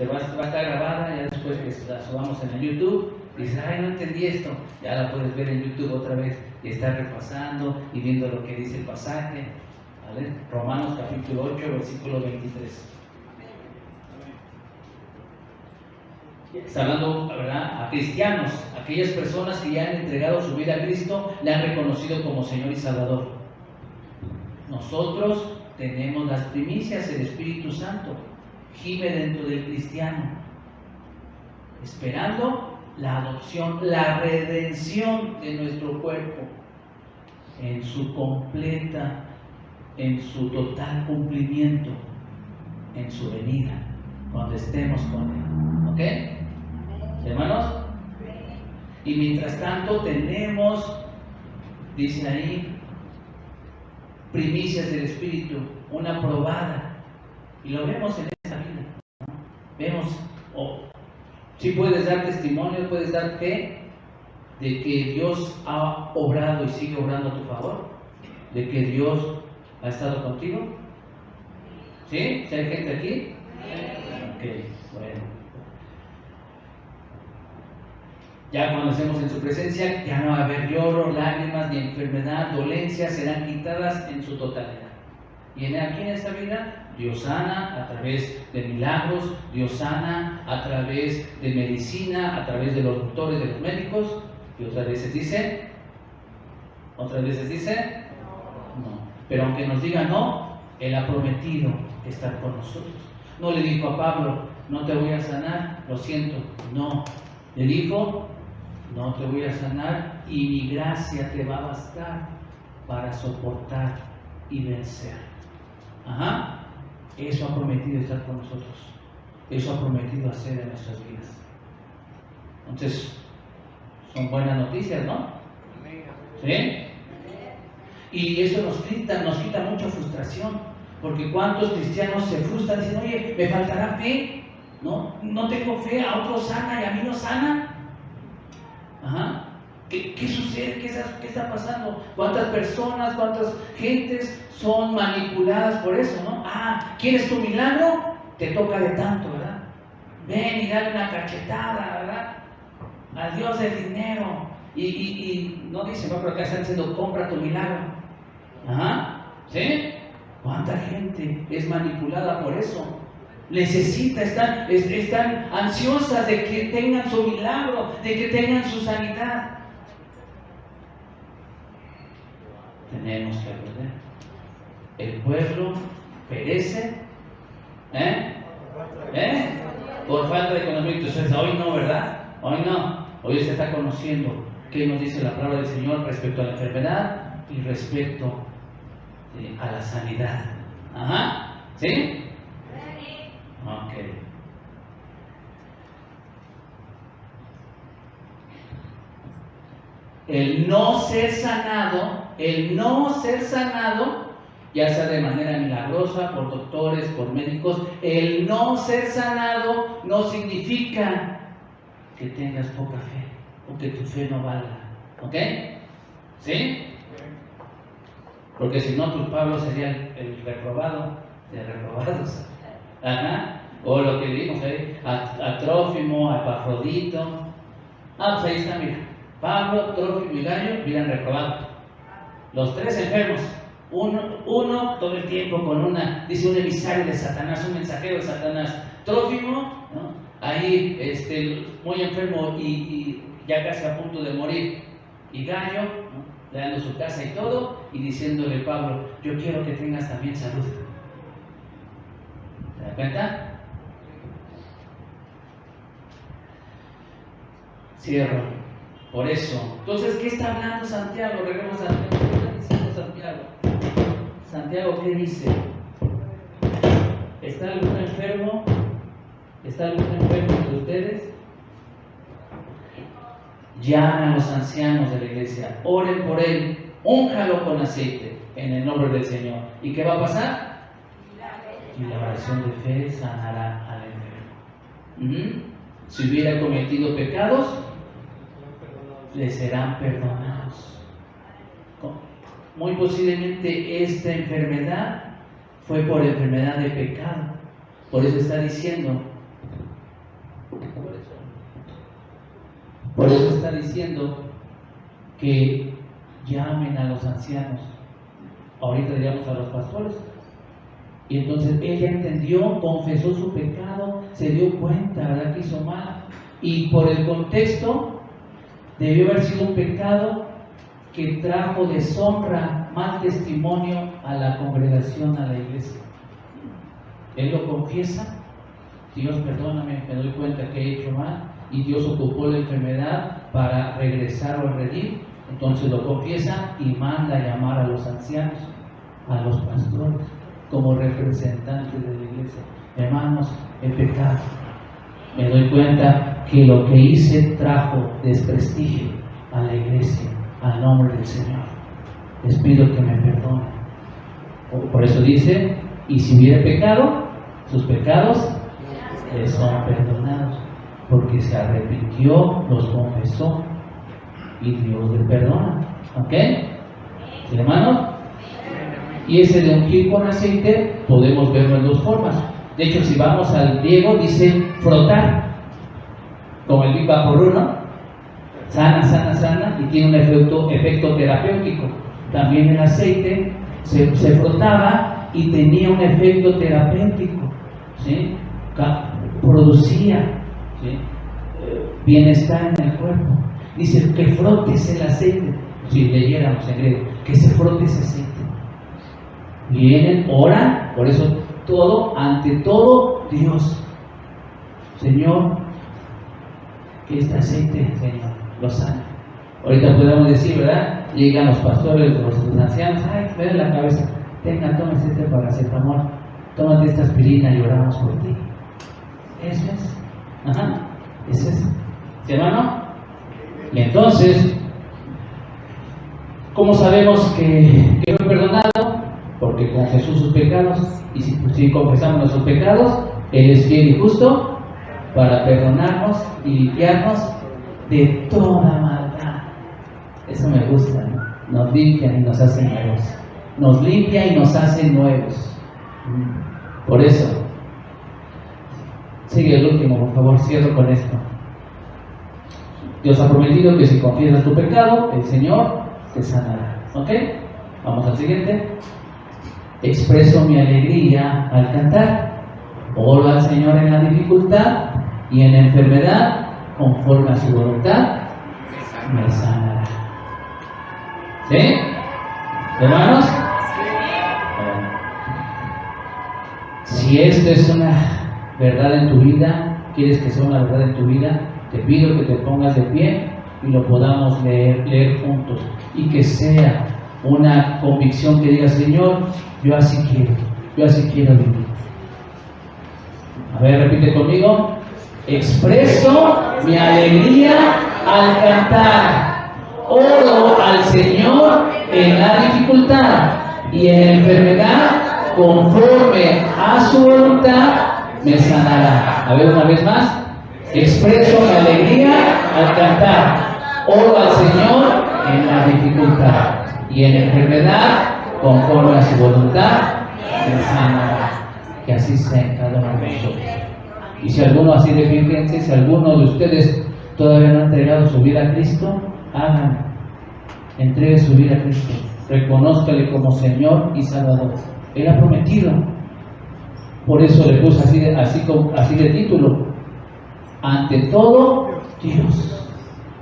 Va a estar grabada, ya después que la subamos en el YouTube, dices, ay, no entendí esto, ya la puedes ver en YouTube otra vez y estar repasando y viendo lo que dice el pasaje. ¿Vale? Romanos capítulo 8, versículo 23. Está hablando, ¿verdad?, a cristianos, aquellas personas que ya han entregado su vida a Cristo, le han reconocido como Señor y Salvador. Nosotros tenemos las primicias, el Espíritu Santo gime dentro del cristiano, esperando la adopción, la redención de nuestro cuerpo en su completa, en su total cumplimiento, en su venida, cuando estemos con Él. ¿Ok? Hermanos, y mientras tanto tenemos, dice ahí, primicias del Espíritu, una probada, y lo vemos en esta vida, ¿no? Vemos, si puedes dar testimonio, puedes dar fe de que Dios ha obrado y sigue obrando a tu favor, de que Dios ha estado contigo. ¿Sí? ¿Sí hay gente aquí? Ok, bueno. Ya cuando estemos en su presencia, ya no va a haber lloro, lágrimas, ni enfermedad, dolencias, serán quitadas en su totalidad. Y aquí en esta vida, Dios sana a través de milagros, Dios sana a través de medicina, a través de los doctores, de los médicos, y otras veces dice, no. Pero aunque nos diga no, Él ha prometido estar con nosotros. No le dijo a Pablo, no te voy a sanar, lo siento, no. Le dijo, no te voy a sanar y mi gracia te va a bastar para soportar y vencer. Ajá. Eso ha prometido estar con nosotros. Eso ha prometido hacer en nuestras vidas. Entonces, son buenas noticias, ¿no? ¿Sí? Y eso nos quita mucha frustración. Porque cuántos cristianos se frustran y dicen, oye, me faltará fe, no tengo fe, a otros sana y a mí no sana. Ajá. ¿Qué sucede? ¿Qué está pasando? ¿Cuántas personas, cuántas gentes son manipuladas por eso, no? ¿Quieres tu milagro? Te toca de tanto, ¿verdad? Ven y dale una cachetada, ¿verdad? Al Dios del dinero. Y no dice, no, pero acá están diciendo, compra tu milagro. Ajá. ¿Sí? ¿Cuánta gente es manipulada por eso? Necesita, están ansiosas de que tengan su milagro, de que tengan su sanidad. Tenemos que aprender. El pueblo perece por falta de conocimiento. Entonces, hoy no, ¿verdad? Hoy no. Hoy se está conociendo qué nos dice la palabra del Señor respecto a la enfermedad y respecto a la sanidad. Ajá. ¿Sí? Ok. El no ser sanado ya sea de manera milagrosa, por doctores, por médicos. El no ser sanado no significa que tengas poca fe o que tu fe no valga. ¿Ok? ¿Sí? Porque si no, pues Pablo sería el reprobado de reprobados. Ajá. O lo que vimos ahí, a Trófimo, a Epafrodito. Pues ahí está, mira. Pablo, Trófimo y Gallo hubieran reprobado. Los tres enfermos. Uno todo el tiempo con dice un emisario de Satanás, un mensajero de Satanás. Trófimo, ¿no? Ahí muy enfermo y ya casi a punto de morir. Y Gallo, ¿no? Le dando su casa y todo, y diciéndole a Pablo, yo quiero que tengas también salud. ¿Se da cuenta? Cierro. Por eso. Entonces, ¿qué está hablando Santiago? Regresamos a Santiago. ¿Qué está diciendo Santiago? Santiago, ¿qué dice? ¿Está algún enfermo? ¿Está algún enfermo de ustedes? Llamen a los ancianos de la iglesia, oren por él, únjalo con aceite en el nombre del Señor. ¿Y qué va a pasar? Y la oración de fe sanará al enfermo. Si hubiera cometido pecados, le serán perdonados. Muy posiblemente esta enfermedad fue por enfermedad de pecado. Por eso está diciendo, que llamen a los ancianos. Ahorita diríamos a los pastores. Y entonces ella entendió, confesó su pecado, se dio cuenta, ¿verdad?, que hizo mal. Y por el contexto, debió haber sido un pecado que trajo deshonra, mal testimonio a la congregación, a la iglesia. Él lo confiesa, Dios perdóname, me doy cuenta que he hecho mal, y Dios ocupó la enfermedad para regresar o redimir. Entonces lo confiesa y manda a llamar a los ancianos, a los pastores, como representantes de la iglesia. Hermanos, he pecado. Me doy cuenta que lo que hice trajo desprestigio a la iglesia, al nombre del Señor. Les pido que me perdonen. Por eso dice, y si hubiera pecado, sus pecados le son perdonados, porque se arrepintió, los confesó, y Dios le perdona. ¿Ok? ¿Sí, hermanos? Y ese de ungir con aceite podemos verlo en dos formas. De hecho, si vamos al griego, dice frotar, como el Vivaporru, ¿no? Sana, y tiene un efecto terapéutico. También el aceite se frotaba y tenía un efecto terapéutico, ¿sí? Producía, ¿sí?, bienestar en el cuerpo. Dice que frotes el aceite. Si leyéramos en griego, que se frote ese aceite. Vienen, oran, por eso ante todo, Dios, Señor, que este aceite, Señor, lo sana. Ahorita podemos decir, ¿verdad? Llegan los pastores, los ancianos, me duele la cabeza, tómese este paracetamol, tómate esta aspirina y oramos por ti. Eso es. Eso es. ¿Sí, hermano? Y entonces, ¿cómo sabemos que fue perdonado? Porque confesó sus pecados, y si confesamos nuestros pecados, Él es fiel y justo para perdonarnos y limpiarnos de toda maldad. Eso me gusta, ¿no? Nos limpia y nos hace nuevos. Nos limpia y nos hace nuevos. Por eso, sigue el último, por favor, cierro con esto. Dios ha prometido que si confiesas tu pecado, el Señor te sanará. ¿Ok? Vamos al siguiente. Expreso mi alegría al cantar. Oro al Señor en la dificultad y en la enfermedad, conforme a su voluntad, me sanará. ¿Sí? ¿Hermanos? Si esto es una verdad en tu vida, quieres que sea una verdad en tu vida, te pido que te pongas de pie y lo podamos leer juntos, y que sea una convicción que diga, Señor, yo así quiero vivir. A ver, repite conmigo. Expreso mi alegría al cantar. Oro al Señor en la dificultad y en enfermedad, conforme a su voluntad, me sanará. A ver una vez más. Expreso mi alegría al cantar. Oro al Señor en la dificultad. Y en enfermedad, conforme a su voluntad, me sanará. Que así sea en cada uno de nosotros. Y si alguno así de fíjense, si alguno de ustedes todavía no ha entregado su vida a Cristo, hagan. Entregue su vida a Cristo. Reconózcale como Señor y Salvador. Él ha prometido. Por eso le puse así de título. Ante todo, Dios.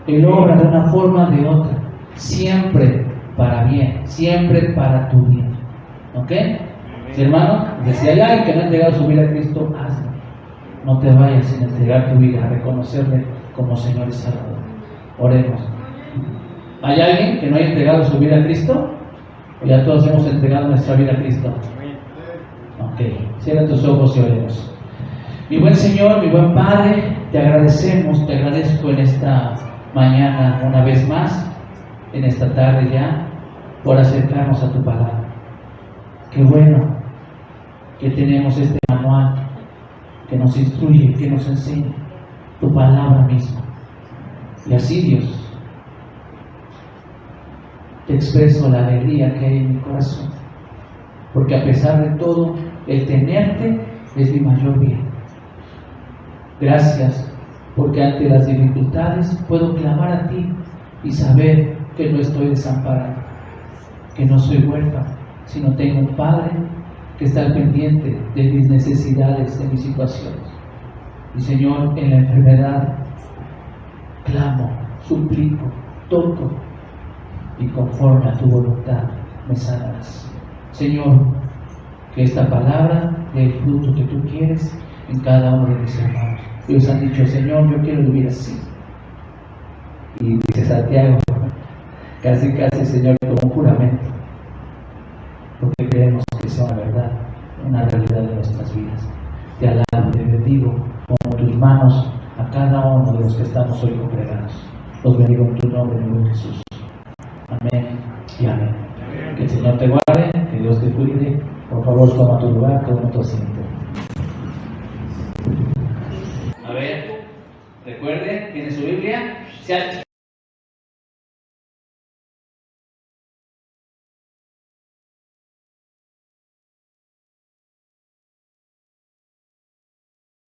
Él obra de una forma o de otra. Siempre para bien. Siempre para tu bien. ¿Ok? ¿Sí, hermano? Si hay alguien que no ha entregado su vida a Cristo, hazlo. No te vayas sin entregar tu vida, a reconocerle como Señor y Salvador. Oremos. ¿Hay alguien que no haya entregado su vida a Cristo? ¿O ya todos hemos entregado nuestra vida a Cristo? Ok, cierra tus ojos y oremos. Mi buen Señor, mi buen Padre, te agradezco en esta mañana una vez más, en esta tarde ya, por acercarnos a tu palabra. Qué bueno que tenemos este manual que nos instruye, que nos enseña tu palabra misma. Y así, Dios, te expreso la alegría que hay en mi corazón, porque a pesar de todo, el tenerte es mi mayor bien. Gracias, porque ante las dificultades puedo clamar a ti y saber que no estoy desamparado, que no soy huérfano, sino tengo un Padre que está al pendiente de mis necesidades, de mis situaciones. Y Señor, en la enfermedad, clamo, suplico, toco, y conforme a tu voluntad me sanarás. Señor, que esta palabra dé el fruto que tú quieres en cada uno de mis hermanos. Ellos han dicho, Señor, yo quiero vivir así. Y dice Santiago, casi, Señor, como un juramento, porque creemos que sea una verdad, una realidad de nuestras vidas. Te alabo, te bendigo, pongo tus manos a cada uno de los que estamos hoy congregados. Los bendigo en tu nombre, en Jesús. Amén y amén. Que el Señor te guarde, que Dios te cuide. Por favor, toma tu lugar, toma tu asiento. A ver, recuerde, ¿tiene su Biblia?